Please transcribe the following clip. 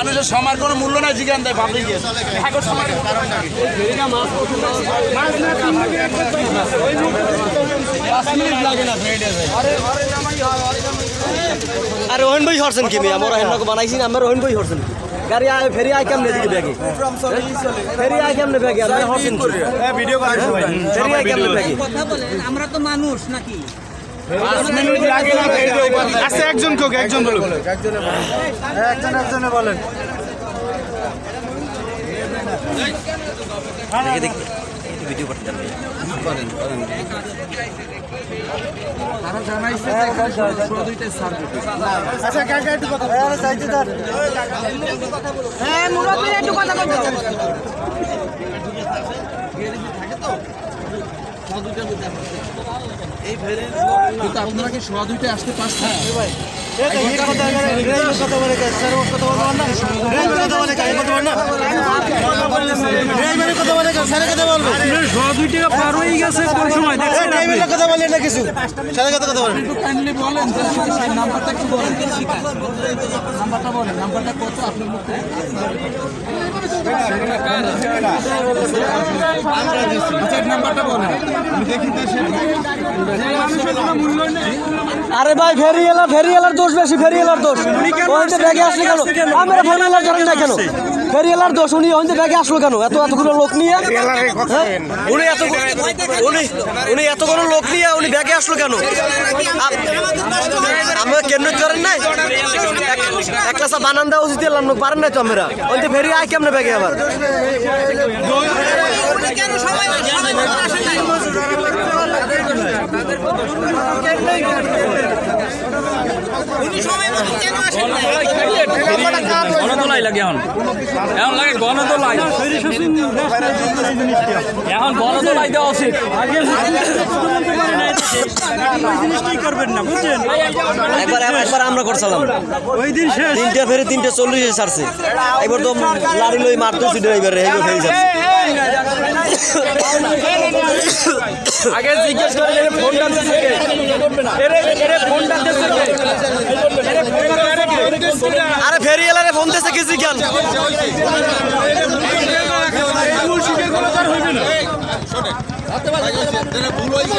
মানুষের সময়ের কোনো মূল্য নাই জিজ্ঞান দেয় পাবলিকের আর রোহন ভাই হরছেন কি মিয়া মোরা হেনকে বানাইছি না আমরা রোহন ভাই হরছেন গাড়ি আয় ফেরি আয় কেমনে দিকে ব্যাগে ফেরি আয় কেমনে ব্যাগে আমরা হরছেন ভিডিও করা সবাই ফেরি আয় কেমনে ব্যাগে কথা বলেন আমরা তো মানুষ নাকি 5 মিনিট লাগে না আচ্ছা একজন বলুন একজনে বলেন দেখে দেখতে একটু ভিডিও করতে যান করেন তারা জানাইছে দুইটা সার্ভিস আচ্ছা কাকা একটু কথা বলেন চাইতে তার হ্যাঁ মুরব্বী একটু কথা বলতে এই ফেরি কিন্তু আপনারা কি সোয়া দুইটায় আসতে পারছেন ভাই নাম্বারটা কি বলেন নাম্বারটা কত আপনার মুখে নাম্বারটা বলেন আমি দেখি আরে ভাই ফেরিয়ালার দোষ বেশি ফেরিয়ালার দোষ ওইতে ব্যাগে আসলে কেন আমরা ফেরিয়ালার ধরেন না কেন ফেরিয়ালার দোষ উনি ওইতে ব্যাগে আসলো কেন এতগুলো লোক নিয়ে উনি এতগুলো লোক নিয়ে উনি ব্যাগে আসলো কেন আমরা কেন করেন নাই এক ক্লাস বানান দেওয়া উচিত এলাম না পারেন নাই তো আমরা ওইতে ফেরি আয় কেমনে ব্যাগে আবার গণদোলাই লাগে এখন লাগে গণদোলাই এখন গণদোলাই দেওয়া উচিত একবার আমরা করছিলাম ওই দিন 3টা ফেরি 3:40 ছাড়ছে এবার তো লাড়ি লই মারতেছি ড্রাইভারে এই ফেরি ছাড়ছে আগে জিজ্ঞেস করে ফোনটা দিচ্ছে কে ফোনটা দিচ্ছে কে আরে ফেরিয়ালারে ফোন দিছে কি জিজ্ঞান ভুল হয়েছে